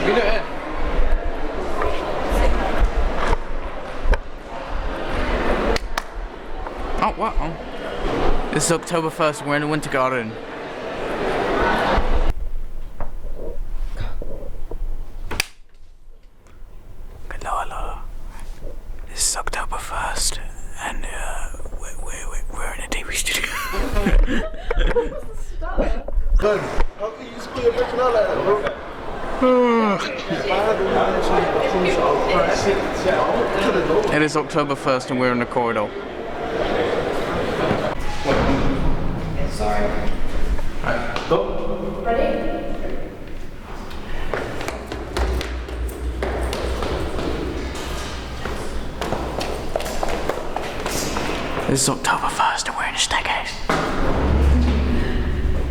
You do it. Oh, what? Oh. This is October 1st, we're in the Winter Garden. Hello. This is October 1st, and we're in a TV studio. How can you just quit breaking out like that, bro? It is October 1st, and we're in the corridor. Sorry. Alright, go. Ready? This is October 1st, and we're in the staircase.